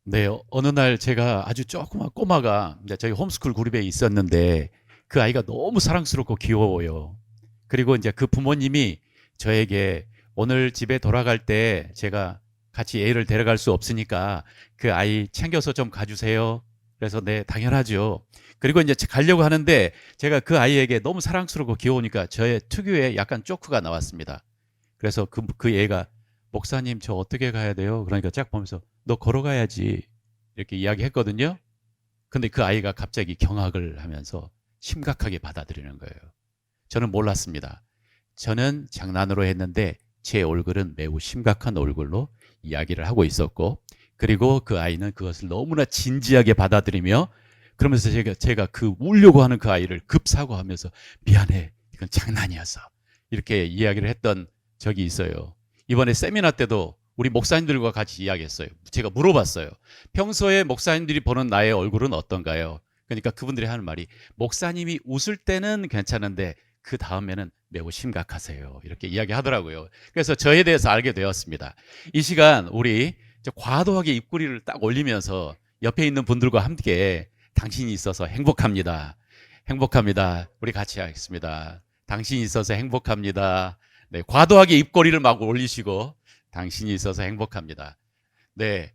네, 어느 날 제가 아주 조그만 꼬마가 이제 저희 홈스쿨 그룹에 있었는데 그 아이가 너무 사랑스럽고 귀여워요. 그리고 이제 그 부모님이 저에게 오늘 집에 돌아갈 때 제가 같이 애를 데려갈 수 없으니까 그 아이 챙겨서 좀 가주세요. 그래서 네, 당연하죠. 그리고 이제 가려고 하는데 제가 그 아이에게 너무 사랑스럽고 귀여우니까 저의 특유의 약간 쪼크가 나왔습니다. 그래서 그 애가 목사님 저 어떻게 가야 돼요? 그러니까 쫙 보면서 너 걸어가야지 이렇게 이야기했거든요. 근데 그 아이가 갑자기 경악을 하면서 심각하게 받아들이는 거예요. 저는 몰랐습니다. 저는 장난으로 했는데 제 얼굴은 매우 심각한 얼굴로 이야기를 하고 있었고, 그리고 그 아이는 그것을 너무나 진지하게 받아들이며, 그러면서 제가 그 울려고 하는 그 아이를 급사과하면서 미안해, 이건 장난이었어, 이렇게 이야기를 했던 적이 있어요. 이번에 세미나 때도 우리 목사님들과 같이 이야기했어요. 제가 물어봤어요. 평소에 목사님들이 보는 나의 얼굴은 어떤가요? 그러니까 그분들이 하는 말이 목사님이 웃을 때는 괜찮은데 그 다음에는 매우 심각하세요, 이렇게 이야기하더라고요. 그래서 저에 대해서 알게 되었습니다. 이 시간 우리 과도하게 입꼬리를 딱 올리면서 옆에 있는 분들과 함께 당신이 있어서 행복합니다. 행복합니다. 우리 같이 하겠습니다. 당신이 있어서 행복합니다. 네, 과도하게 입꼬리를 막 올리시고 당신이 있어서 행복합니다. 네,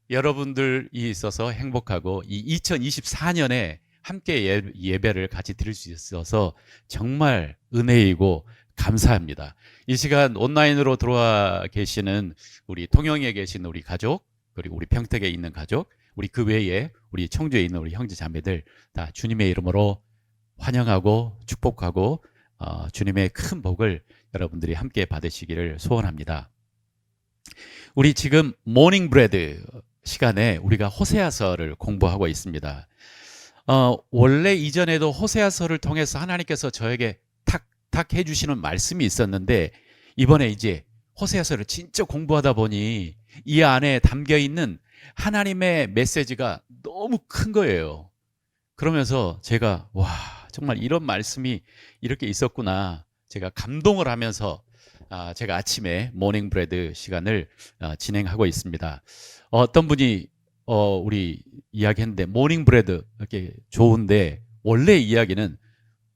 여러분들이 있어서 행복하고 이 2024년에 함께 예배를 같이 드릴 수 있어서 정말 은혜이고 감사합니다. 이 시간 온라인으로 들어와 계시는 우리 통영에 계신 우리 가족, 그리고 우리 평택에 있는 가족, 우리 그 외에 우리 청주에 있는 우리 형제 자매들 다 주님의 이름으로 환영하고 축복하고 주님의 큰 복을 여러분들이 함께 받으시기를 소원합니다. 우리 지금 모닝 브레드 시간에 우리가 호세아서를 공부하고 있습니다. 원래 이전에도 호세아서를 통해서 하나님께서 저에게 탁탁 해주시는 말씀이 있었는데, 이번에 이제 호세아서를 진짜 공부하다 보니 이 안에 담겨 있는 하나님의 메시지가 너무 큰 거예요. 그러면서 제가 와, 정말 이런 말씀이 이렇게 있었구나, 제가 감동을 하면서 제가 아침에 모닝 브레드 시간을 진행하고 있습니다. 어떤 분이 우리 이야기했는데 모닝 브레드 이렇게 좋은데 원래 이야기는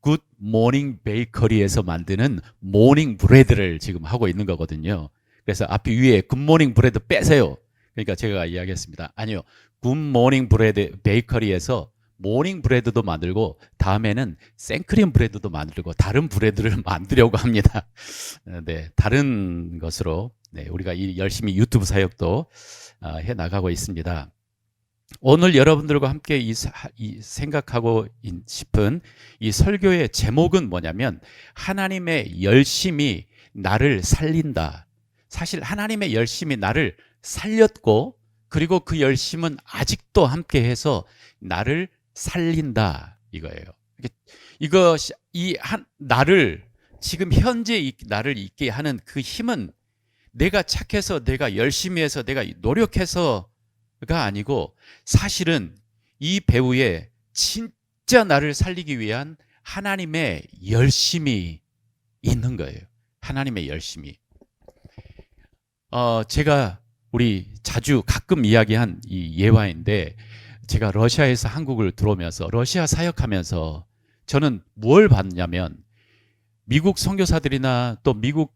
굿 모닝 베이커리에서 만드는 모닝 브레드를 지금 하고 있는 거거든요. 그래서 앞에 위에 굿 모닝 브레드 빼세요. 그러니까 제가 이야기했습니다. 아니요, 굿 모닝 브레드 베이커리에서 모닝 브레드도 만들고 다음에는 생크림 브레드도 만들고 다른 브레드를 만들려고 합니다. 네, 다른 것으로 네, 우리가 열심히 유튜브 사역도 해 나가고 있습니다. 오늘 여러분들과 함께 생각하고 싶은 이 설교의 제목은 뭐냐면 하나님의 열심이 나를 살린다. 사실 하나님의 열심이 나를 살렸고, 그리고 그 열심은 아직도 함께해서 나를 살린다, 이거예요. 이거 나를 지금 현재 나를 있게 하는 그 힘은 내가 착해서 내가 열심히 해서 내가 노력해서가 아니고, 사실은 이 배우의 진짜 나를 살리기 위한 하나님의 열심이 있는 거예요. 하나님의 열심이. 제가 우리 자주 가끔 이야기한 이 예화인데, 제가 러시아에서 한국을 들어오면서 러시아 사역하면서 저는 뭘 봤냐면, 미국 선교사들이나 또 미국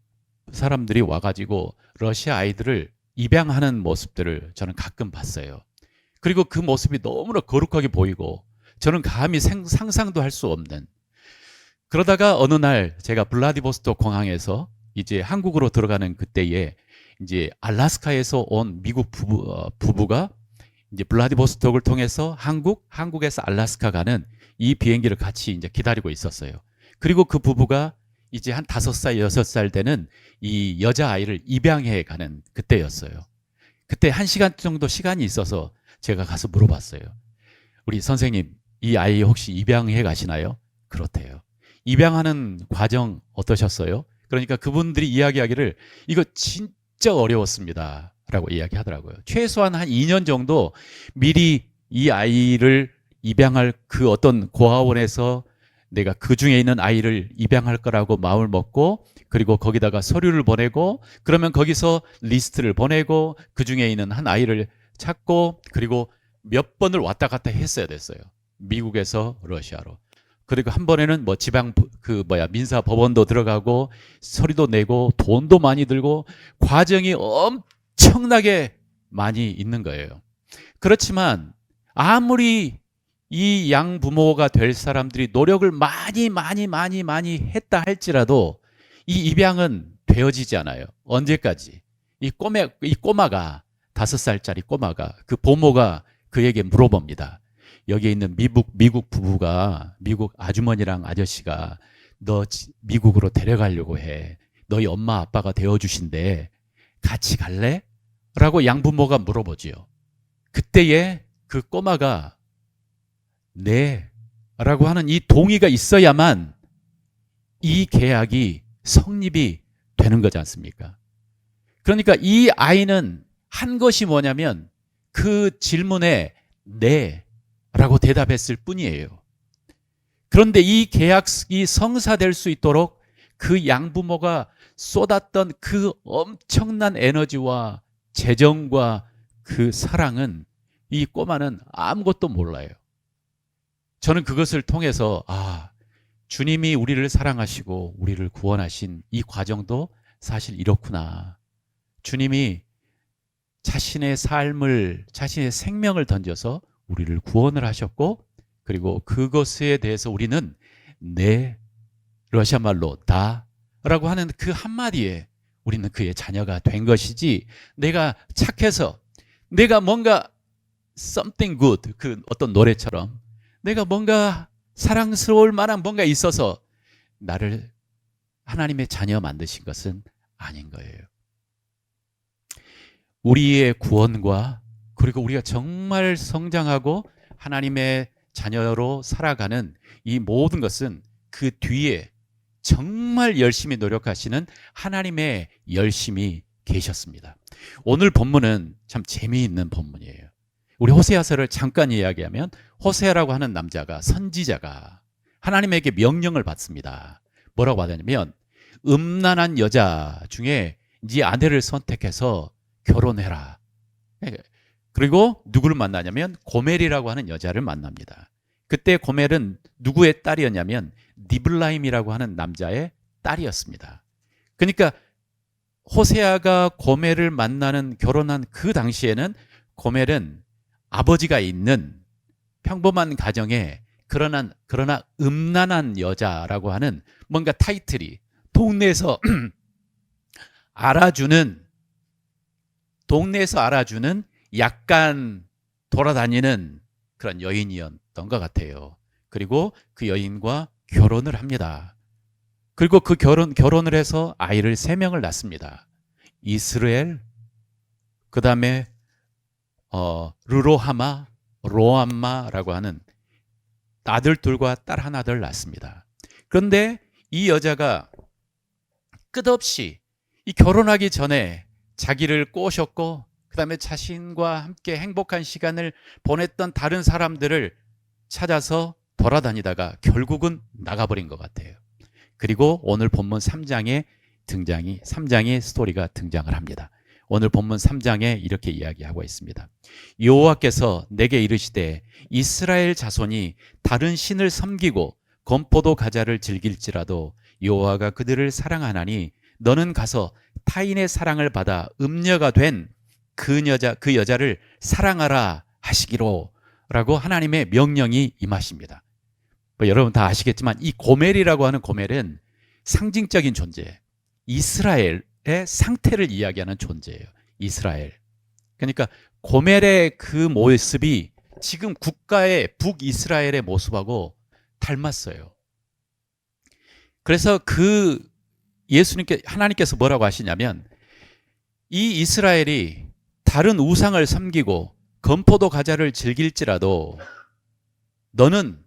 사람들이 와가지고 러시아 아이들을 입양하는 모습들을 저는 가끔 봤어요. 그리고 그 모습이 너무나 거룩하게 보이고 저는 감히 상상도 할 수 없는, 그러다가 어느 날 제가 블라디보스토크 공항에서 이제 한국으로 들어가는 그때에 이제 알래스카에서 온 미국 부부가 이제 블라디보스토크를 통해서 한국에서 알래스카 가는 이 비행기를 같이 이제 기다리고 있었어요. 그리고 그 부부가 이제 한 5살, 6살 되는 이 여자아이를 입양해 가는 그때였어요. 그때 1시간 정도 시간이 있어서 제가 가서 물어봤어요. 우리 선생님, 이 아이 혹시 입양해 가시나요? 그렇대요. 입양하는 과정 어떠셨어요? 그러니까 그분들이 이야기하기를 이거 진짜 어려웠습니다 라고 이야기하더라고요. 최소한 한 2년 정도 미리 이 아이를 입양할 그 어떤 고아원에서 내가 그 중에 있는 아이를 입양할 거라고 마음을 먹고, 그리고 거기다가 서류를 보내고, 그러면 거기서 리스트를 보내고 그 중에 있는 한 아이를 찾고 그리고 몇 번을 왔다 갔다 했어야 됐어요. 미국에서 러시아로. 그리고 한 번에는 뭐 지방 민사 법원도 들어가고 서류도 내고 돈도 많이 들고 과정이 엄청나게 많이 있는 거예요. 그렇지만 아무리 이 양부모가 될 사람들이 노력을 많이 했다 할지라도 이 입양은 되어지지 않아요. 언제까지? 이 꼬마가 5살짜리 꼬마가 그 부모가 그에게 물어봅니다. 여기에 있는 미국 부부가 미국 아주머니랑 아저씨가 너 미국으로 데려가려고 해. 너희 엄마 아빠가 되어주신대. 같이 갈래? 라고 양부모가 물어보지요. 그때에 그 꼬마가 네 라고 하는 이 동의가 있어야만 이 계약이 성립이 되는 거지 않습니까? 그러니까 이 아이는 한 것이 뭐냐면 그 질문에 네 라고 대답했을 뿐이에요. 그런데 이 계약이 성사될 수 있도록 그 양부모가 쏟았던 그 엄청난 에너지와 재정과 그 사랑은 이 꼬마는 아무것도 몰라요. 저는 그것을 통해서 주님이 우리를 사랑하시고 우리를 구원하신 이 과정도 사실 이렇구나. 주님이 자신의 삶을, 자신의 생명을 던져서 우리를 구원을 하셨고 그리고 그것에 대해서 우리는 네, 러시아 말로 다 라고 하는 그 한마디에 우리는 그의 자녀가 된 것이지 내가 착해서 내가 뭔가 something good 그 어떤 노래처럼 내가 뭔가 사랑스러울 만한 뭔가 있어서 나를 하나님의 자녀 만드신 것은 아닌 거예요. 우리의 구원과 그리고 우리가 정말 성장하고 하나님의 자녀로 살아가는 이 모든 것은 그 뒤에 정말 열심히 노력하시는 하나님의 열심이 계셨습니다. 오늘 본문은 참 재미있는 본문이에요. 우리 호세아서를 잠깐 이야기하면 호세아라고 하는 남자가 선지자가 하나님에게 명령을 받습니다. 뭐라고 받았냐면 음란한 여자 중에 네 아내를 선택해서 결혼해라. 그리고 누구를 만나냐면 고멜이라고 하는 여자를 만납니다. 그때 고멜은 누구의 딸이었냐면 니블라임이라고 하는 남자의 딸이었습니다. 그러니까 호세아가 고멜을 만나는 결혼한 그 당시에는 고멜은 아버지가 있는 평범한 가정에 그러나 음란한 여자라고 하는 뭔가 타이틀이 동네에서 알아주는 약간 돌아다니는 그런 여인이었던 것 같아요. 그리고 그 여인과 결혼을 합니다. 그리고 그 결혼을 해서 아이를 3명을 낳습니다. 이스라엘, 그 다음에 르로하마, 로암마라고 하는 아들 둘과 딸 하나를 낳습니다. 그런데 이 여자가 끝없이 이 결혼하기 전에 자기를 꼬셨고 그 다음에 자신과 함께 행복한 시간을 보냈던 다른 사람들을 찾아서 돌아다니다가 결국은 나가버린 것 같아요. 그리고 오늘 본문 3장의 스토리가 등장을 합니다. 오늘 본문 3장에 이렇게 이야기하고 있습니다. 여호와께서 내게 이르시되 이스라엘 자손이 다른 신을 섬기고 건포도 과자를 즐길지라도 여호와가 그들을 사랑하나니 너는 가서 타인의 사랑을 받아 음녀가 된 그 여자를 사랑하라 하시기로 라고 하나님의 명령이 임하십니다. 여러분 다 아시겠지만 이 고멜이라고 하는 고멜은 상징적인 존재, 이스라엘의 상태를 이야기하는 존재예요. 이스라엘. 그러니까 고멜의 그 모습이 지금 국가의 북이스라엘의 모습하고 닮았어요. 그래서 하나님께서 뭐라고 하시냐면 이 이스라엘이 다른 우상을 섬기고 건포도 과자를 즐길지라도 너는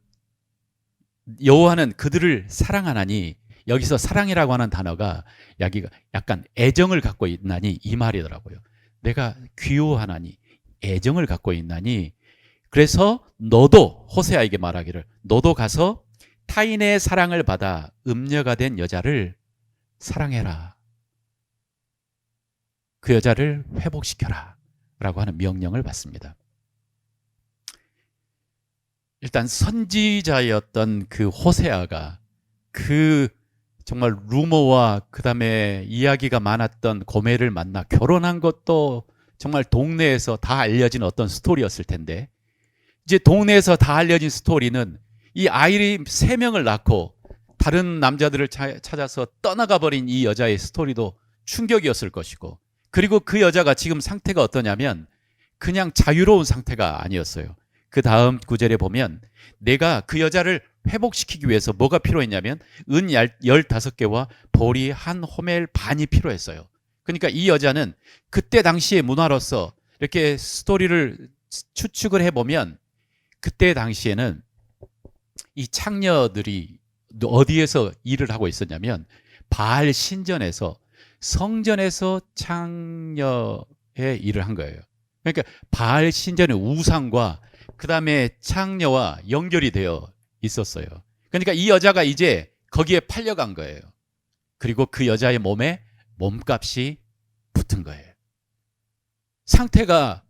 여호와는 그들을 사랑하나니 여기서 사랑이라고 하는 단어가 약간 애정을 갖고 있나니 이 말이더라고요. 내가 귀요하나니 애정을 갖고 있나니 그래서 너도 호세아에게 말하기를 너도 가서 타인의 사랑을 받아 음녀가 된 여자를 사랑해라. 그 여자를 회복시켜라 하는 명령을 받습니다. 일단 선지자였던 그 호세아가 그 정말 루머와 그 다음에 이야기가 많았던 고멜을 만나 결혼한 것도 정말 동네에서 다 알려진 어떤 스토리였을 텐데, 이제 동네에서 다 알려진 스토리는 이 아이를 3명을 낳고 다른 남자들을 찾아서 떠나가 버린 이 여자의 스토리도 충격이었을 것이고, 그리고 그 여자가 지금 상태가 어떠냐면 그냥 자유로운 상태가 아니었어요. 그 다음 구절에 보면 내가 그 여자를 회복시키기 위해서 뭐가 필요했냐면 은 15개와 보리 한 호멜 반이 필요했어요. 그러니까 이 여자는 그때 당시의 문화로서 이렇게 스토리를 추측을 해보면 그때 당시에는 이 창녀들이 어디에서 일을 하고 있었냐면 바알 신전에서, 성전에서 창녀의 일을 한 거예요. 그러니까 바알 신전의 우상과 그 다음에 창녀와 연결이 되어 있었어요. 그러니까 이 여자가 이제 거기에 팔려간 거예요. 그리고 그 여자의 몸에 몸값이 붙은 거예요. 상태가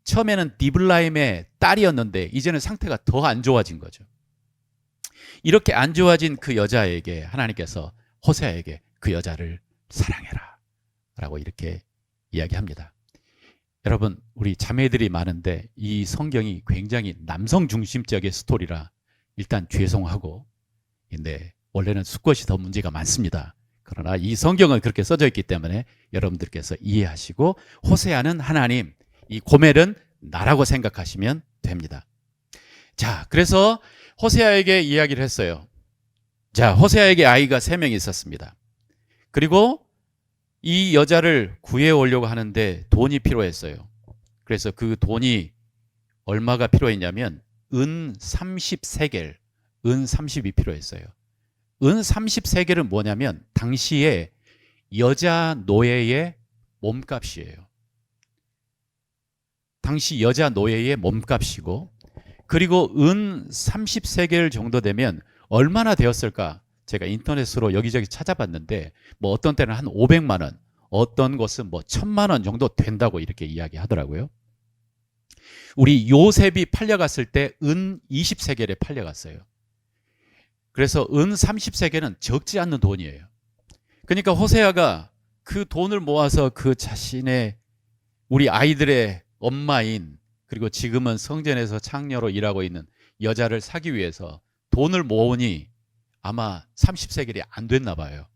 처음에는 디블라임의 딸이었는데 이제는 상태가 더 안 좋아진 거죠. 이렇게 안 좋아진 그 여자에게 하나님께서 호세아에게 그 여자를 사랑해라 라고 이렇게 이야기합니다. 여러분, 우리 자매들이 많은데 이 성경이 굉장히 남성 중심적인 스토리라 일단 죄송하고, 근데 원래는 수컷이 더 문제가 많습니다. 그러나 이 성경은 그렇게 써져 있기 때문에 여러분들께서 이해하시고, 호세아는 하나님, 이 고멜은 나라고 생각하시면 됩니다. 자, 그래서 호세아에게 이야기를 했어요. 자, 호세아에게 아이가 3명이 있었습니다. 그리고 이 여자를 구해오려고 하는데 돈이 필요했어요. 그래서 그 돈이 얼마가 필요했냐면 은 30세겔, 은 30이 필요했어요. 은 30세겔은 뭐냐면 당시에 여자 노예의 몸값이에요. 당시 여자 노예의 몸값이고, 그리고 은 30세겔 정도 되면 얼마나 되었을까? 제가 인터넷으로 여기저기 찾아봤는데 뭐 어떤 때는 한 500만 원, 어떤 것은 뭐 1000만 원 정도 된다고 이렇게 이야기하더라고요. 우리 요셉이 팔려갔을 때 은 20세겔에 팔려갔어요. 그래서 은 30세겔은 적지 않는 돈이에요. 그러니까 호세아가 그 돈을 모아서 그 자신의 우리 아이들의 엄마인, 그리고 지금은 성전에서 창녀로 일하고 있는 여자를 사기 위해서 돈을 모으니 아마 30세겔이 안 됐나 봐요.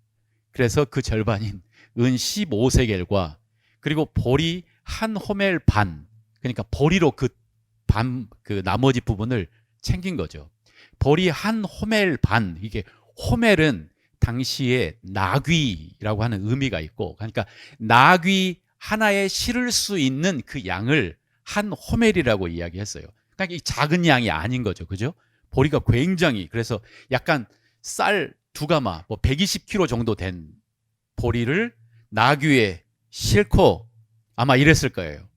그래서 그 절반인 은 15세겔과 그리고 보리 한 호멜 반, 그러니까 보리로 그 나머지 부분을 챙긴 거죠. 보리 한 호멜 반, 이게 호멜은 당시에 나귀라고 하는 의미가 있고, 그러니까 나귀 하나에 실을 수 있는 그 양을 한 호멜이라고 이야기했어요. 그러니까 이 작은 양이 아닌 거죠. 그죠? 보리가 굉장히, 그래서 약간 쌀 2가마, 뭐 120kg 정도 된 보리를 나귀에 싣고 아마 이랬을 거예요.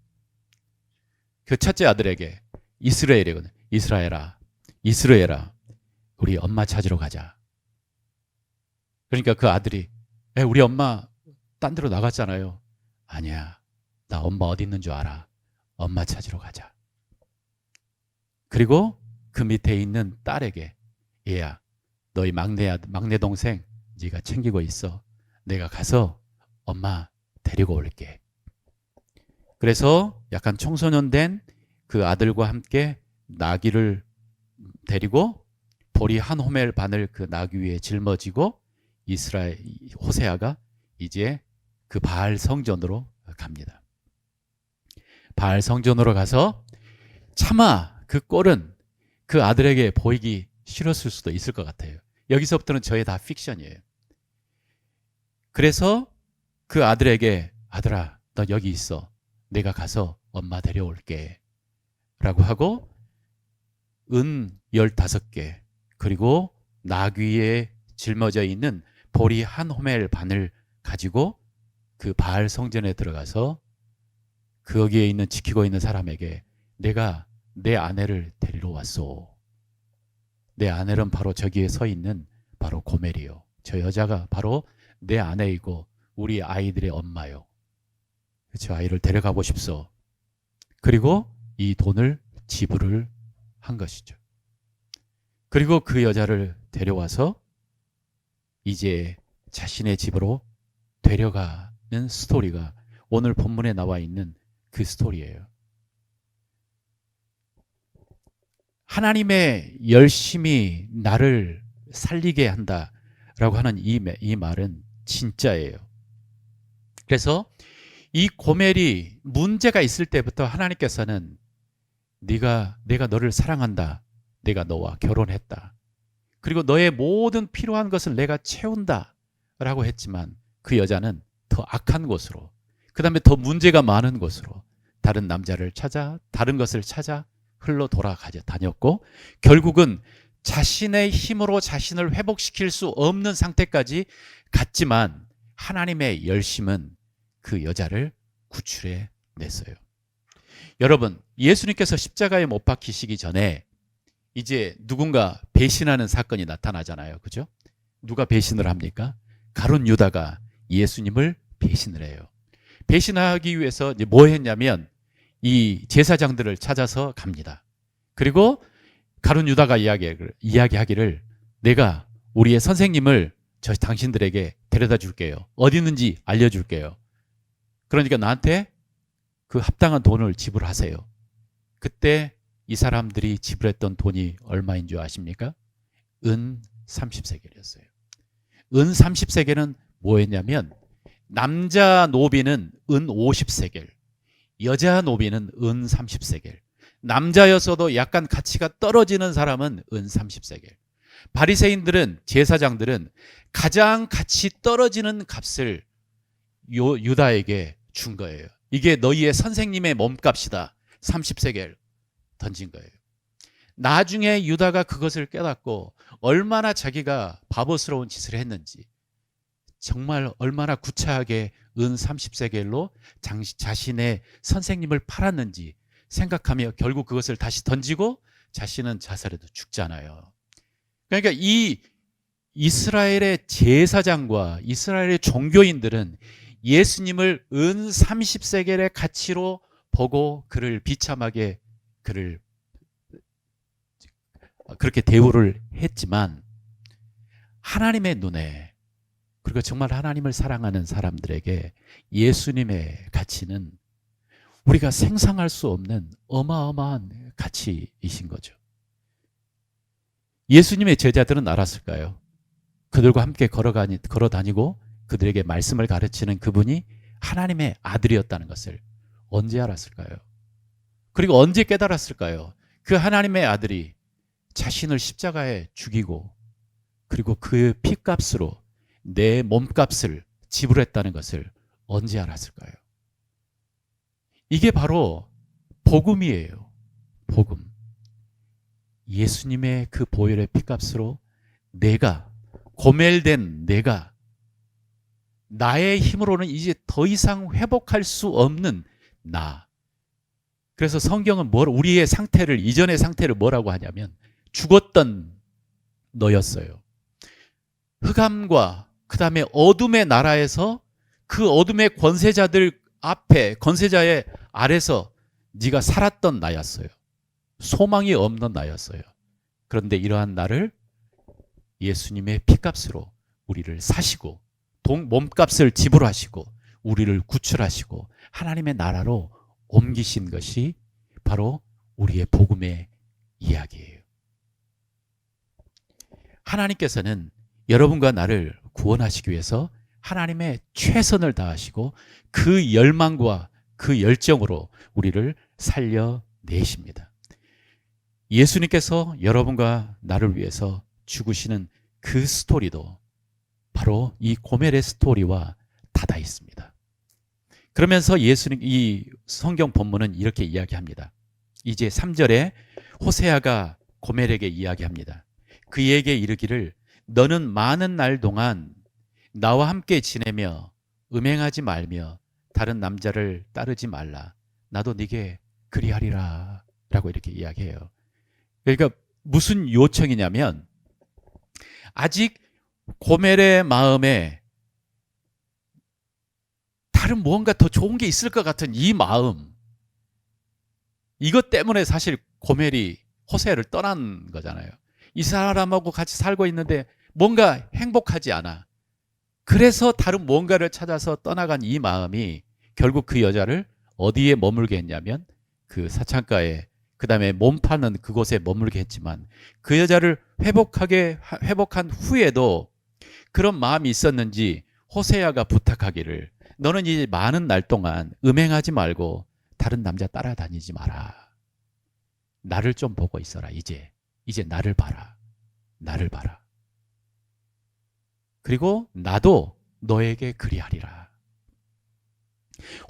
그 첫째 아들에게, 이스라엘이거든. 이스라엘아, 우리 엄마 찾으러 가자. 그러니까 그 아들이, 우리 엄마 딴 데로 나갔잖아요. 아니야, 나 엄마 어디 있는 줄 알아. 엄마 찾으러 가자. 그리고 그 밑에 있는 딸에게, 얘야, 너희 막내 동생 네가 챙기고 있어. 내가 가서 엄마 데리고 올게. 그래서 약간 청소년 된 그 아들과 함께 나귀를 데리고 보리 한 호멜 반을 그 나귀 위에 짊어지고 호세아가 이제 그 바알 성전으로 갑니다. 바알 성전으로 가서 차마 그 꼴은 그 아들에게 보이기 싫었을 수도 있을 것 같아요. 여기서부터는 저의 다 픽션이에요. 그래서 그 아들에게, 아들아, 너 여기 있어. 내가 가서 엄마 데려올게. 라고 하고 은 15개, 그리고 나귀에 짊어져 있는 보리 한 호멜 반을 가지고 그 바알 성전에 들어가서 거기에 있는 지키고 있는 사람에게, 내가 내 아내를 데리러 왔소. 내 아내는 바로 저기에 서 있는 바로 고멜이요. 저 여자가 바로 내 아내이고 우리 아이들의 엄마요. 저 아이를 데려가고 싶소. 그리고 이 돈을 지불을 한 것이죠. 그리고 그 여자를 데려와서 이제 자신의 집으로 데려가는 스토리가 오늘 본문에 나와 있는 그 스토리예요. 하나님의 열심히 나를 살리게 한다라고 하는 이 말은 진짜예요. 그래서 이 고멜이 문제가 있을 때부터 하나님께서는 내가 너를 사랑한다. 내가 너와 결혼했다. 그리고 너의 모든 필요한 것을 내가 채운다. 라고 했지만 그 여자는 더 악한 곳으로, 그 다음에 더 문제가 많은 곳으로 다른 남자를 찾아, 다른 것을 찾아 흘러 다녔고, 결국은 자신의 힘으로 자신을 회복시킬 수 없는 상태까지 갔지만 하나님의 열심은 그 여자를 구출해 냈어요. 여러분, 예수님께서 십자가에 못 박히시기 전에 이제 누군가 배신하는 사건이 나타나잖아요. 그죠? 누가 배신을 합니까? 가룟 유다가 예수님을 배신을 해요. 배신하기 위해서 이제 뭐 했냐면 이 제사장들을 찾아서 갑니다. 그리고 가룟 유다가 이야기하기를 내가 우리의 선생님을 당신들에게 데려다 줄게요. 어디 있는지 알려줄게요. 그러니까 나한테 그 합당한 돈을 지불하세요. 그때 이 사람들이 지불했던 돈이 얼마인 줄 아십니까? 은 30세겔이었어요. 은 30세겔은 뭐였냐면 남자 노비는 은 50세겔, 여자 노비는 은 30세겔, 남자였어도 약간 가치가 떨어지는 사람은 은 30세겔. 바리새인들은, 제사장들은 가장 가치 떨어지는 값을 유다에게 준 거예요. 이게 너희의 선생님의 몸값이다. 30세겔 던진 거예요. 나중에 유다가 그것을 깨닫고 얼마나 자기가 바보스러운 짓을 했는지, 정말 얼마나 구차하게 은 30세겔로 자신의 선생님을 팔았는지 생각하며 결국 그것을 다시 던지고 자신은 자살해도 죽잖아요. 그러니까 이 이스라엘의 제사장과 이스라엘의 종교인들은 예수님을 은 30세겔의 가치로 보고 그를 비참하게 그렇게 대우를 했지만 하나님의 눈에, 그리고 정말 하나님을 사랑하는 사람들에게 예수님의 가치는 우리가 생상할 수 없는 어마어마한 가치이신 거죠. 예수님의 제자들은 알았을까요? 그들과 함께 걸어 다니고 그들에게 말씀을 가르치는 그분이 하나님의 아들이었다는 것을 언제 알았을까요? 그리고 언제 깨달았을까요? 그 하나님의 아들이 자신을 십자가에 죽이고 그리고 그 피값으로 내 몸값을 지불했다는 것을 언제 알았을까요? 이게 바로 복음이에요. 복음. 예수님의 그 보혈의 피값으로 내가, 고멜된 내가, 나의 힘으로는 이제 더 이상 회복할 수 없는 나. 그래서 성경은 우리의 상태를, 이전의 상태를 뭐라고 하냐면 죽었던 너였어요. 흑암과 그 다음에 어둠의 나라에서 그 어둠의 권세자들 앞에, 권세자의 아래서 네가 살았던 나였어요. 소망이 없는 나였어요. 그런데 이러한 나를 예수님의 피값으로 우리를 사시고 몸값을 지불하시고 우리를 구출하시고 하나님의 나라로 옮기신 것이 바로 우리의 복음의 이야기예요. 하나님께서는 여러분과 나를 구원하시기 위해서 하나님의 최선을 다하시고 그 열망과 그 열정으로 우리를 살려내십니다. 예수님께서 여러분과 나를 위해서 죽으시는 그 스토리도 바로 이 고멜의 스토리와 닫아 있습니다. 그러면서 예수님, 이 성경 본문은 이렇게 이야기합니다. 이제 3절에 호세아가 고멜에게 이야기합니다. 그에게 이르기를 너는 많은 날 동안 나와 함께 지내며 음행하지 말며 다른 남자를 따르지 말라. 나도 네게 그리하리라 라고 이렇게 이야기해요. 그러니까 무슨 요청이냐면 아직 고멜의 마음에 다른 무언가 더 좋은 게 있을 것 같은 이 마음, 이것 때문에 사실 고멜이 호세아를 떠난 거잖아요. 이 사람하고 같이 살고 있는데 뭔가 행복하지 않아. 그래서 다른 뭔가를 찾아서 떠나간 이 마음이 결국 그 여자를 어디에 머물게 했냐면 그 사창가에, 그 다음에 몸 파는 그곳에 머물게 했지만 그 여자를 회복한 후에도 그런 마음이 있었는지 호세아가 부탁하기를, 너는 이제 많은 날 동안 음행하지 말고 다른 남자 따라다니지 마라. 나를 좀 보고 있어라. 이제 나를 봐라. 나를 봐라. 그리고 나도 너에게 그리하리라.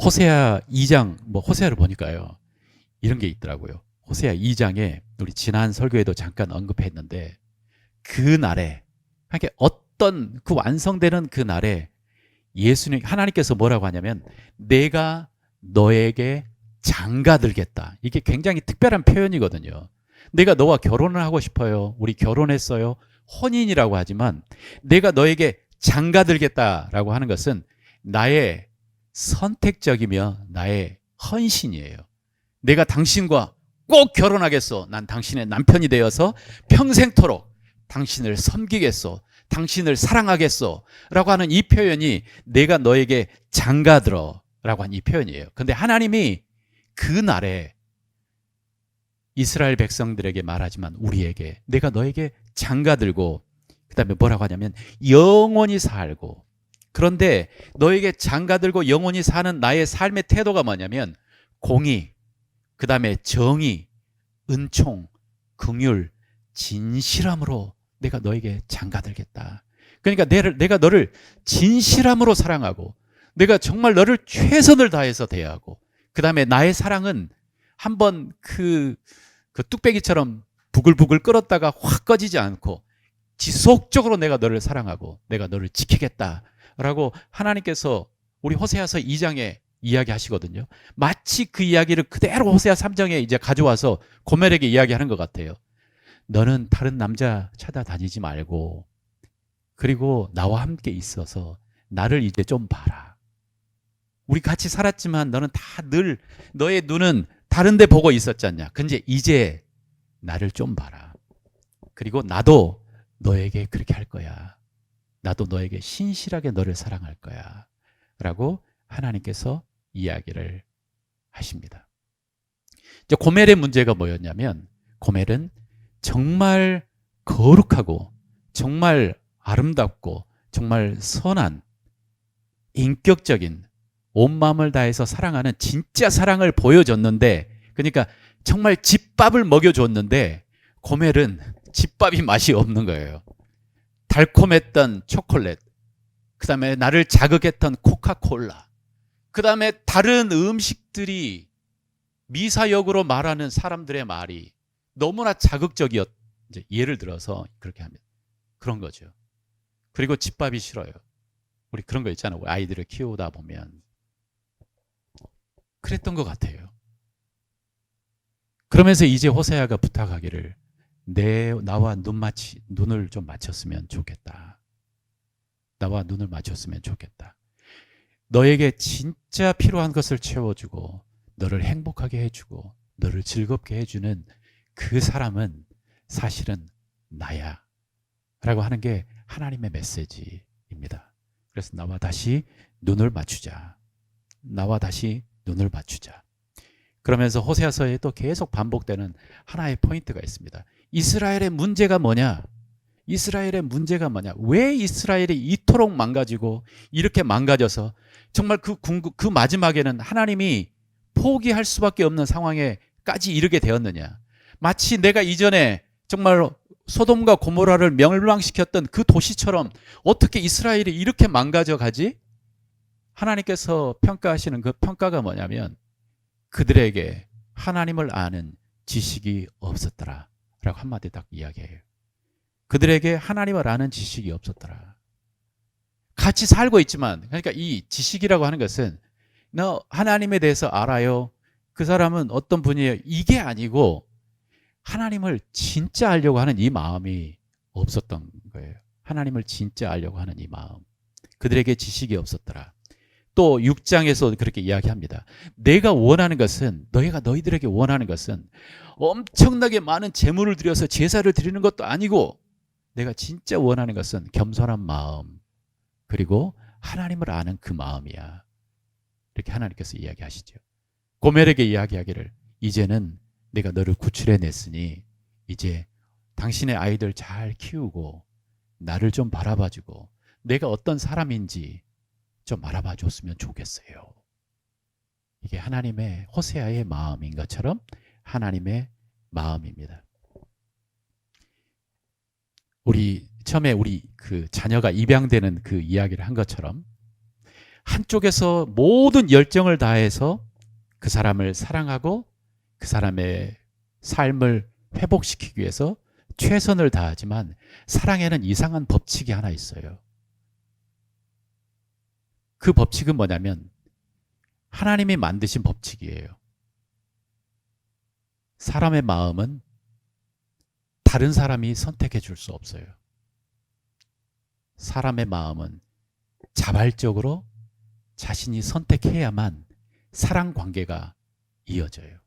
호세아 2장, 호세아를 보니까요, 이런 게 있더라고요. 호세아 2장에 우리 지난 설교에도 잠깐 언급했는데, 그 날에, 그러니까 어떤 그 완성되는 그 날에 예수님, 하나님께서 뭐라고 하냐면 내가 너에게 장가들겠다. 이게 굉장히 특별한 표현이거든요. 내가 너와 결혼을 하고 싶어요. 우리 결혼했어요. 혼인이라고 하지만 내가 너에게 장가들겠다라고 하는 것은 나의 선택적이며 나의 헌신이에요. 내가 당신과 꼭 결혼하겠소. 난 당신의 남편이 되어서 평생토록 당신을 섬기겠소. 당신을 사랑하겠소. 라고 하는 이 표현이 내가 너에게 장가들어 라고 하는 이 표현이에요. 근데 하나님이 그 날에 이스라엘 백성들에게 말하지만 우리에게 내가 너에게 장가들고, 그 다음에 뭐라고 하냐면 영원히 살고, 그런데 너에게 장가들고 영원히 사는 나의 삶의 태도가 뭐냐면 공의, 그 다음에 정의, 은총, 긍휼, 진실함으로 내가 너에게 장가들겠다. 그러니까 내가 너를 진실함으로 사랑하고 내가 정말 너를 최선을 다해서 대하고, 그 다음에 나의 사랑은 한번 그 뚝배기처럼 부글부글 끓었다가 확 꺼지지 않고 지속적으로 내가 너를 사랑하고 내가 너를 지키겠다라고 하나님께서 우리 호세아서 2장에 이야기하시거든요. 마치 그 이야기를 그대로 호세아 3장에 이제 가져와서 고멜에게 이야기하는 것 같아요. 너는 다른 남자 찾아다니지 말고, 그리고 나와 함께 있어서 나를 이제 좀 봐라. 우리 같이 살았지만 너는 다 늘 너의 눈은 다른 데 보고 있었지 않냐. 근데 이제 나를 좀 봐라. 그리고 나도 너에게 그렇게 할 거야. 나도 너에게 신실하게 너를 사랑할 거야. 라고 하나님께서 이야기를 하십니다. 이제 고멜의 문제가 뭐였냐면, 고멜은 정말 거룩하고 정말 아름답고 정말 선한 인격적인 온 마음을 다해서 사랑하는 진짜 사랑을 보여줬는데, 그러니까 정말 집밥을 먹여줬는데 고멜은 집밥이 맛이 없는 거예요. 달콤했던 초콜릿, 그 다음에 나를 자극했던 코카콜라, 그 다음에 다른 음식들이 미사역으로 말하는 사람들의 말이 너무나 자극적이었. 이제 예를 들어서 그렇게 하면 그런 거죠. 그리고 집밥이 싫어요. 우리 그런 거 있잖아요. 아이들을 키우다 보면 그랬던 것 같아요. 그러면서 이제 호세아가 부탁하기를 나와 눈을 좀 맞췄으면 좋겠다. 나와 눈을 맞췄으면 좋겠다. 너에게 진짜 필요한 것을 채워주고 너를 행복하게 해주고 너를 즐겁게 해주는 그 사람은 사실은 나야 라고 하는 게 하나님의 메시지입니다. 그래서 나와 다시 눈을 맞추자. 나와 다시 눈을 맞추자. 그러면서 호세아서에 또 계속 반복되는 하나의 포인트가 있습니다. 이스라엘의 문제가 뭐냐? 이스라엘의 문제가 뭐냐? 왜 이스라엘이 이토록 망가지고 이렇게 망가져서 정말 그 마지막에는 하나님이 포기할 수밖에 없는 상황에까지 이르게 되었느냐? 마치 내가 이전에 정말 소돔과 고모라를 멸망시켰던 그 도시처럼 어떻게 이스라엘이 이렇게 망가져 가지? 하나님께서 평가하시는 그 평가가 뭐냐면 그들에게 하나님을 아는 지식이 없었더라 라고 한마디 딱 이야기해요. 그들에게 하나님을 아는 지식이 없었더라. 같이 살고 있지만, 그러니까 이 지식이라고 하는 것은 너 하나님에 대해서 알아요. 그 사람은 어떤 분이에요. 이게 아니고 하나님을 진짜 알려고 하는 이 마음이 없었던 거예요. 하나님을 진짜 알려고 하는 이 마음. 그들에게 지식이 없었더라. 또 6장에서 그렇게 이야기합니다. 내가 원하는 것은, 너희가 너희들에게 원하는 것은 엄청나게 많은 재물을 들여서 제사를 드리는 것도 아니고, 내가 진짜 원하는 것은 겸손한 마음, 그리고 하나님을 아는 그 마음이야. 이렇게 하나님께서 이야기하시죠. 고멜에게 이야기하기를, 이제는 내가 너를 구출해냈으니 이제 당신의 아이들 잘 키우고 나를 좀 바라봐주고 내가 어떤 사람인지 좀 알아봐 줬으면 좋겠어요. 이게 하나님의, 호세아의 마음인 것처럼 하나님의 마음입니다. 우리 처음에 우리 그 자녀가 입양되는 그 이야기를 한 것처럼 한쪽에서 모든 열정을 다해서 그 사람을 사랑하고 그 사람의 삶을 회복시키기 위해서 최선을 다하지만, 사랑에는 이상한 법칙이 하나 있어요. 그 법칙은 뭐냐면 하나님이 만드신 법칙이에요. 사람의 마음은 다른 사람이 선택해 줄 수 없어요. 사람의 마음은 자발적으로 자신이 선택해야만 사랑 관계가 이어져요.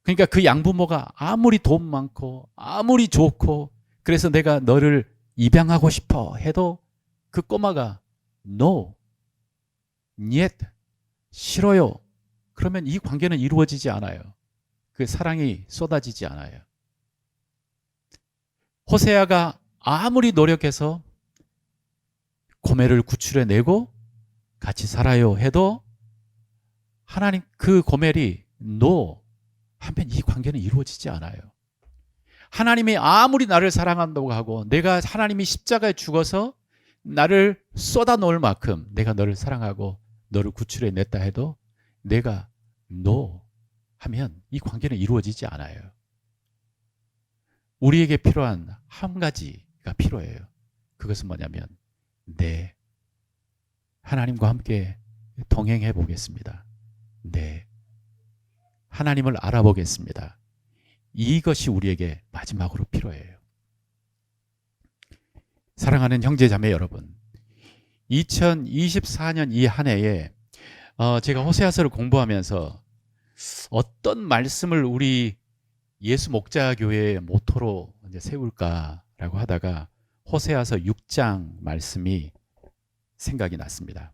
그러니까 그 양부모가 아무리 돈 많고 아무리 좋고 그래서 내가 너를 입양하고 싶어 해도 그 꼬마가 No, niet, 싫어요. 그러면 이 관계는 이루어지지 않아요. 그 사랑이 쏟아지지 않아요. 호세아가 아무리 노력해서 고멜을 구출해내고 같이 살아요 해도 하나님, 그 고멜이 No 하면 이 관계는 이루어지지 않아요. 하나님이 아무리 나를 사랑한다고 하고 내가 하나님이 십자가에 죽어서 나를 쏟아 놓을 만큼 내가 너를 사랑하고 너를 구출해냈다 해도 내가 No 하면 이 관계는 이루어지지 않아요. 우리에게 필요한 한 가지가 필요해요. 그것은 뭐냐면, 네, 하나님과 함께 동행해 보겠습니다. 네, 하나님을 알아보겠습니다. 이것이 우리에게 마지막으로 필요해요. 사랑하는 형제 자매 여러분, 2024년 이 한 해에 제가 호세아서를 공부하면서 어떤 말씀을 우리 예수 목자교회의 모토로 이제 세울까라고 하다가 호세아서 6장 말씀이 생각이 났습니다.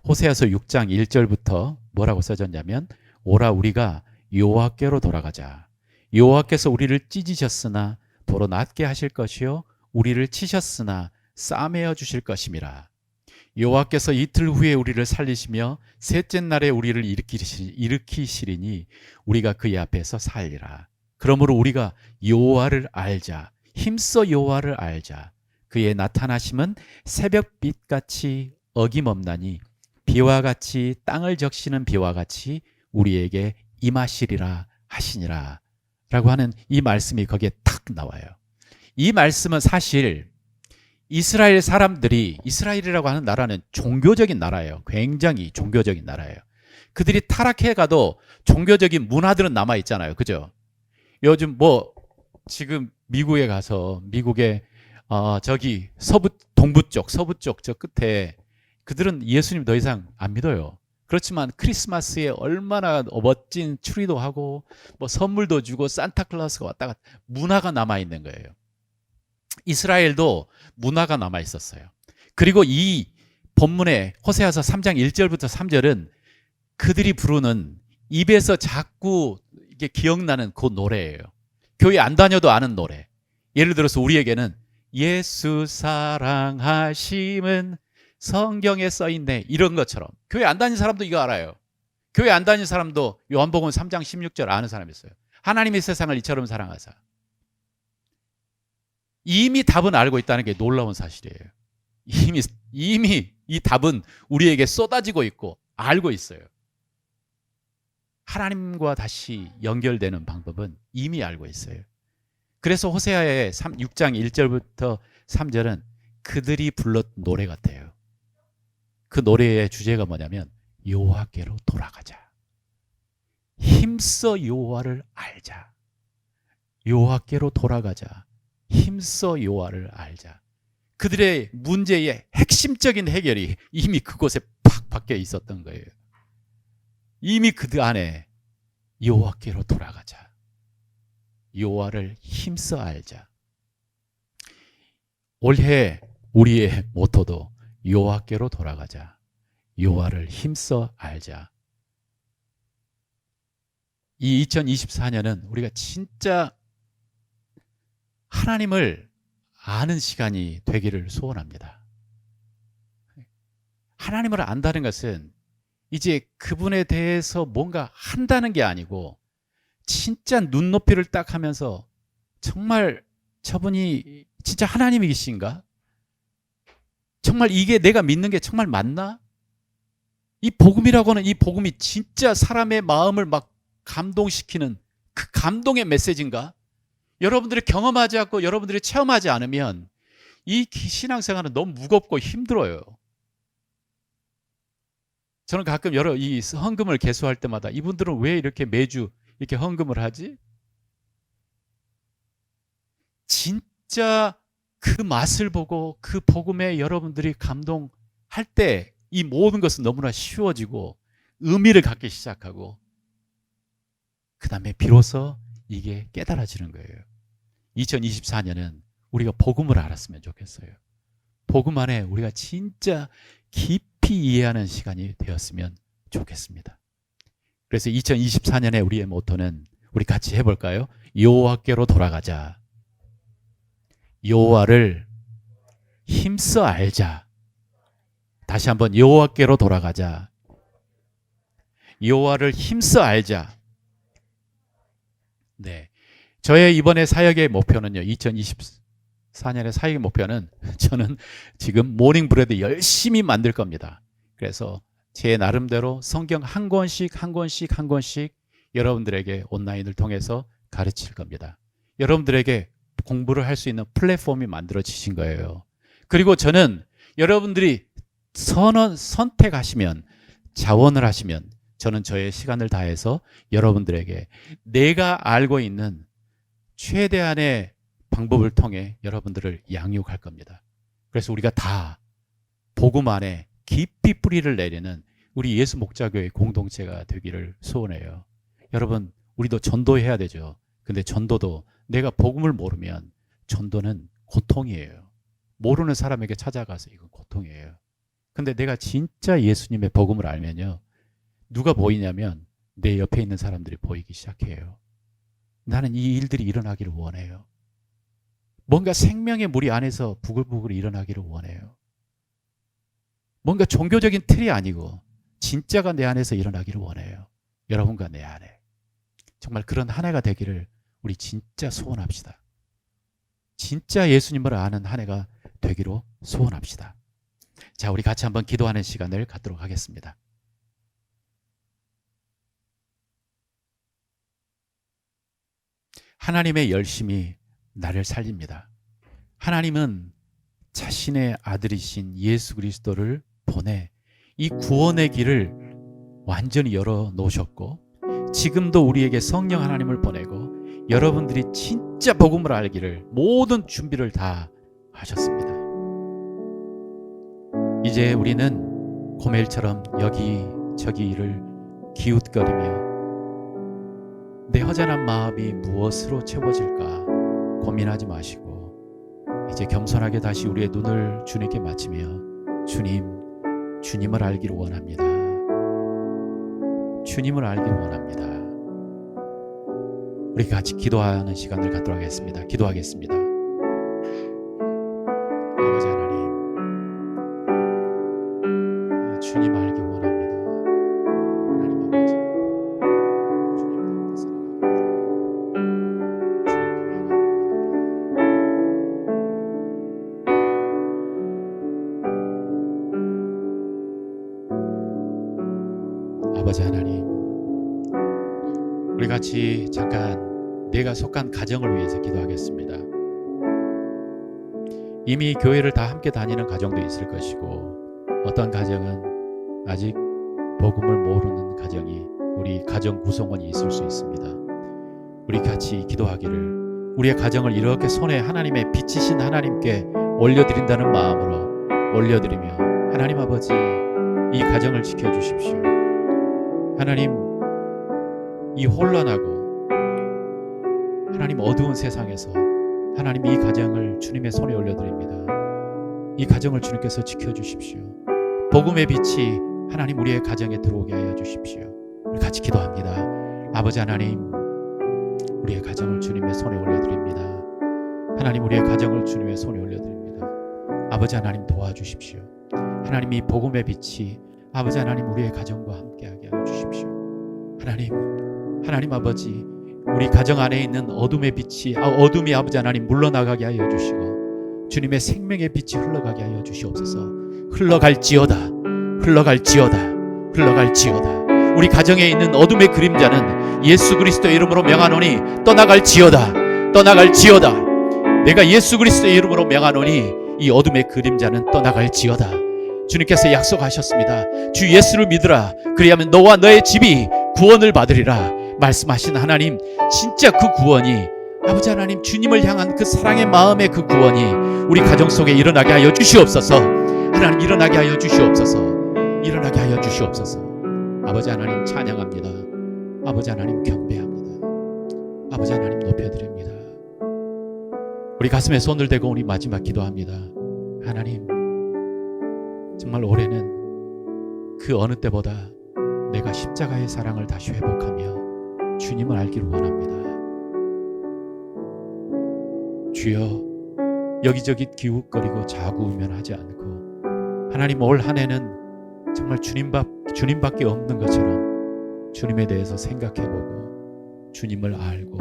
호세아서 6장 1절부터 뭐라고 써졌냐면, 오라 우리가 여호와께로 돌아가자. 여호와께서 우리를 찢으셨으나 도로 낫게 하실 것이요 우리를 치셨으나 싸매어 주실 것임이라. 여호와께서 이틀 후에 우리를 살리시며 셋째 날에 우리를 일으키시리니 우리가 그의 앞에서 살리라. 그러므로 우리가 여호와를 알자. 힘써 여호와를 알자. 그의 나타나심은 새벽빛같이 어김없나니 비와 같이 땅을 적시는 비와 같이 우리에게 임하시리라 하시니라 라고 하는 이 말씀이 거기에 탁 나와요. 이 말씀은 사실 이스라엘 사람들이, 이스라엘이라고 하는 나라는 종교적인 나라예요. 굉장히 종교적인 나라예요. 그들이 타락해 가도 종교적인 문화들은 남아 있잖아요. 그죠? 요즘 지금 미국에 가서 미국의 저기 동부 쪽, 서부 쪽 저 끝에 그들은 예수님 더 이상 안 믿어요. 그렇지만 크리스마스에 얼마나 멋진 추리도 하고 선물도 주고 산타클로스가 왔다 갔다 문화가 남아 있는 거예요. 이스라엘도 문화가 남아 있었어요. 그리고 이 본문의 호세아서 3장 1절부터 3절은 그들이 부르는, 입에서 자꾸 이게 기억나는 그 노래예요. 교회 안 다녀도 아는 노래. 예를 들어서 우리에게는 예수 사랑하심은 성경에 써있네, 이런 것처럼. 교회 안 다니는 사람도 이거 알아요. 교회 안 다니는 사람도 요한복음 3장 16절 아는 사람이 있어요. 하나님이 세상을 이처럼 사랑하사. 이미 답은 알고 있다는 게 놀라운 사실이에요. 이미 이 답은 우리에게 쏟아지고 있고 알고 있어요. 하나님과 다시 연결되는 방법은 이미 알고 있어요. 그래서 호세아의 6장 1절부터 3절은 그들이 불렀던 노래 같아요. 그 노래의 주제가 뭐냐면 여호와께로 돌아가자. 힘써 여호와를 알자. 여호와께로 돌아가자. 힘써 여호와를 알자. 그들의 문제의 핵심적인 해결이 이미 그곳에 팍 박혀 있었던 거예요. 이미 그들 안에 여호와께로 돌아가자. 여호와를 힘써 알자. 올해 우리의 모토도 여호와께로 돌아가자. 여호와를 힘써 알자. 이 2024년은 우리가 진짜 하나님을 아는 시간이 되기를 소원합니다. 하나님을 안다는 것은 이제 그분에 대해서 뭔가 한다는 게 아니고 진짜 눈높이를 딱 하면서 정말 저분이 진짜 하나님이신가? 정말 이게 내가 믿는 게 정말 맞나? 이 복음이라고는 이 복음이 진짜 사람의 마음을 막 감동시키는 그 감동의 메시지인가? 여러분들이 경험하지 않고 여러분들이 체험하지 않으면 이 신앙생활은 너무 무겁고 힘들어요. 저는 가끔 이 헌금을 개수할 때마다 이분들은 왜 이렇게 매주 이렇게 헌금을 하지? 진짜 그 맛을 보고 그 복음에 여러분들이 감동할 때 이 모든 것은 너무나 쉬워지고 의미를 갖기 시작하고 그 다음에 비로소 이게 깨달아지는 거예요. 2024년은 우리가 복음을 알았으면 좋겠어요. 복음 안에 우리가 진짜 깊이 이해하는 시간이 되었으면 좋겠습니다. 그래서 2024년에 우리의 모토는 우리 같이 해볼까요? 여호와께로 돌아가자. 여호와를 힘써 알자. 다시 한번 여호와께로 돌아가자. 여호와를 힘써 알자. 네, 저의 이번에 사역의 목표는요. 2024년의 사역의 목표는 저는 지금 모닝브레드 열심히 만들 겁니다. 그래서 제 나름대로 성경 한 권씩 여러분들에게 온라인을 통해서 가르칠 겁니다. 여러분들에게 공부를 할 수 있는 플랫폼이 만들어지신 거예요. 그리고 저는 여러분들이 선택하시면 자원을 하시면 저는 저의 시간을 다해서 여러분들에게 내가 알고 있는 최대한의 방법을 통해 여러분들을 양육할 겁니다. 그래서 우리가 다 복음 안에 깊이 뿌리를 내리는 우리 예수 목자교회 공동체가 되기를 소원해요. 여러분, 우리도 전도해야 되죠. 근데 전도도 내가 복음을 모르면 전도는 고통이에요. 모르는 사람에게 찾아가서 이건 고통이에요. 근데 내가 진짜 예수님의 복음을 알면요. 누가 보이냐면 내 옆에 있는 사람들이 보이기 시작해요. 나는 이 일들이 일어나기를 원해요. 뭔가 생명의 물이 안에서 부글부글 일어나기를 원해요. 뭔가 종교적인 틀이 아니고 진짜가 내 안에서 일어나기를 원해요. 여러분과 내 안에. 정말 그런 한 해가 되기를 우리 진짜 소원합시다. 진짜 예수님을 아는 한 해가 되기로 소원합시다. 자, 우리 같이 한번 기도하는 시간을 갖도록 하겠습니다. 하나님의 열심이 나를 살립니다. 하나님은 자신의 아들이신 예수 그리스도를 보내 이 구원의 길을 완전히 열어 놓으셨고 지금도 우리에게 성령 하나님을 보내고 여러분들이 진짜 복음을 알기를 모든 준비를 다 하셨습니다. 이제 우리는 고멜처럼 여기저기를 기웃거리며 내 허전한 마음이 무엇으로 채워질까 고민하지 마시고 이제 겸손하게 다시 우리의 눈을 주님께 맞추며 주님을 알기를 원합니다. 주님을 알기를 원합니다. 우리 같이 기도하는 시간을 갖도록 하겠습니다. 기도하겠습니다. 아버지 하나님, 주님 알기 원합니다. 하나님 아버지, 아버지 하나님, 우리 같이 잠깐 내가 속한 가정을 위해서 기도하겠습니다. 이미 교회를 다 함께 다니는 가정도 있을 것이고 어떤 가정은 아직 복음을 모르는 가정이 우리 가정 구성원이 있을 수 있습니다. 우리 같이 기도하기를 우리의 가정을 이렇게 손에 하나님의 빛이신 하나님께 올려드린다는 마음으로 올려드리며 하나님 아버지 이 가정을 지켜주십시오. 하나님 이 혼란하고 하나님 어두운 세상에서 하나님 이 가정을 주님의 손에 올려드립니다. 이 가정을 주님께서 지켜주십시오. 복음의 빛이 하나님 우리의 가정에 들어오게 하여 주십시오. 우리 같이 기도합니다. 아버지 하나님 우리의 가정을 주님의 손에 올려드립니다. 하나님 우리의 가정을 주님의 손에 올려드립니다. 아버지 하나님 도와주십시오. 하나님 이 복음의 빛이 아버지 하나님 우리의 가정과 함께하게 하여 주십시오. 하나님 아버지 우리 가정 안에 있는 어둠의 빛이 어둠이 아버지 하나님 물러나가게 하여 주시고 주님의 생명의 빛이 흘러가게 하여 주시옵소서. 흘러갈지어다 우리 가정에 있는 어둠의 그림자는 예수 그리스도의 이름으로 명하노니 떠나갈지어다. 내가 예수 그리스도의 이름으로 명하노니 이 어둠의 그림자는 떠나갈지어다. 주님께서 약속하셨습니다. 주 예수를 믿으라. 그리하면 너와 너의 집이 구원을 받으리라 말씀하신 하나님, 진짜 그 구원이 아버지 하나님 주님을 향한 그 사랑의 마음의 그 구원이 우리 가정 속에 일어나게 하여 주시옵소서. 하나님 일어나게 하여 주시옵소서. 아버지 하나님 찬양합니다. 아버지 하나님 경배합니다. 아버지 하나님 높여드립니다. 우리 가슴에 손을 대고 우리 마지막 기도합니다. 하나님 정말 올해는 그 어느 때보다 내가 십자가의 사랑을 다시 회복하며 주님을 알기를 원합니다. 주여 여기저기 기웃거리고 자구우면하지 않고 하나님 올 한 해는 정말 주님밖에 없는 것처럼 주님에 대해서 생각해보고 주님을 알고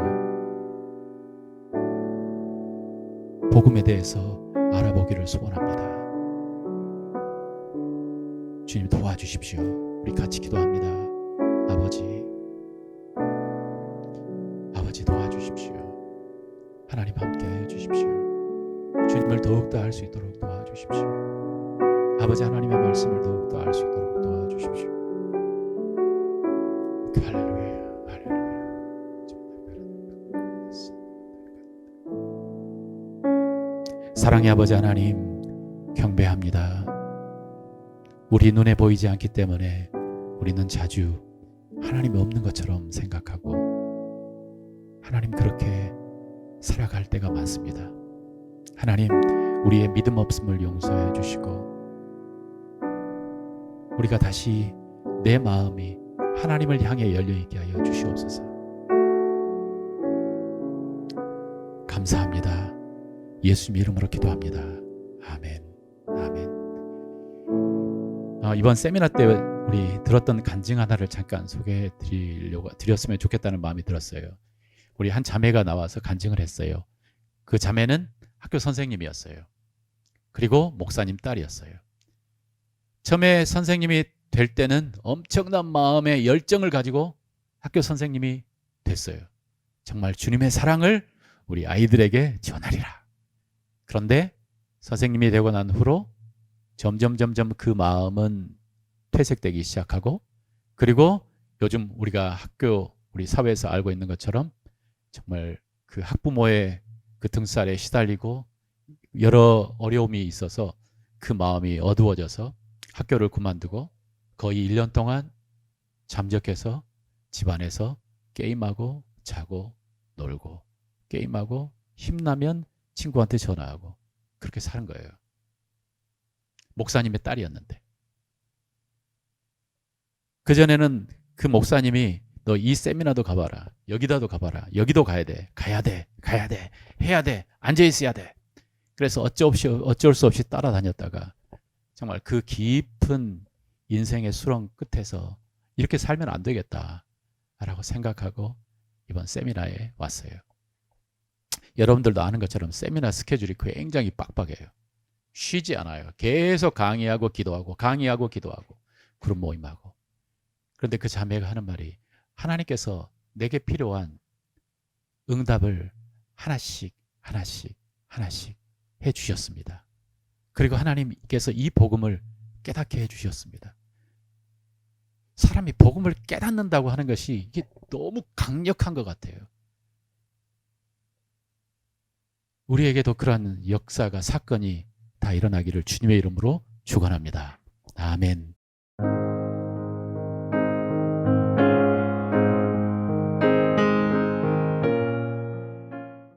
복음에 대해서 알아보기를 소원합니다. 주님 도와주십시오. 우리 같이 기도합니다. 아버지 도와주십시오. 하나님 함께해 주십시오. 주님을 더욱더 알 수 있도록 도와주십시오. 아버지 하나님의 말씀을 더욱더 알 수 있도록 도와주십시오. 할렐루야. 사랑의 아버지 하나님 경배합니다. 우리 눈에 보이지 않기 때문에 우리는 자주 하나님이 없는 것처럼 생각하고 하나님 그렇게 살아갈 때가 많습니다. 하나님 우리의 믿음 없음을 용서해 주시고 우리가 다시 내 마음이 하나님을 향해 열려있게 하여 주시옵소서. 감사합니다. 예수님 이름으로 기도합니다. 아멘. 이번 세미나 때 우리 들었던 간증 하나를 잠깐 소개해 드렸으면 좋겠다는 마음이 들었어요. 우리 한 자매가 나와서 간증을 했어요. 그 자매는 학교 선생님이었어요. 그리고 목사님 딸이었어요. 처음에 선생님이 될 때는 엄청난 마음의 열정을 가지고 학교 선생님이 됐어요. 정말 주님의 사랑을 우리 아이들에게 전하리라. 그런데 선생님이 되고 난 후로 점점 그 마음은 퇴색되기 시작하고 그리고 요즘 우리가 우리 사회에서 알고 있는 것처럼 정말 그 학부모의 그 등살에 시달리고 여러 어려움이 있어서 그 마음이 어두워져서 학교를 그만두고 거의 1년 동안 잠적해서 집안에서 게임하고 자고 놀고 게임하고 힘나면 친구한테 전화하고 그렇게 사는 거예요. 목사님의 딸이었는데 그전에는 그 목사님이 너 이 세미나도 가봐라. 여기다도 가봐라. 여기도 가야 돼. 해야 돼. 앉아있어야 돼. 그래서 어쩔 수 없이 따라다녔다가 정말 그 깊은 인생의 수렁 끝에서 이렇게 살면 안 되겠다라고 생각하고 이번 세미나에 왔어요. 여러분들도 아는 것처럼 세미나 스케줄이 굉장히 빡빡해요. 쉬지 않아요. 계속 강의하고 기도하고 그룹 모임하고. 그런데 그 자매가 하는 말이 하나님께서 내게 필요한 응답을 하나씩 해주셨습니다. 그리고 하나님께서 이 복음을 깨닫게 해주셨습니다. 사람이 복음을 깨닫는다고 하는 것이 이게 너무 강력한 것 같아요. 우리에게도 그러한 역사가 사건이 다 일어나기를 주님의 이름으로 축원합니다. 아멘.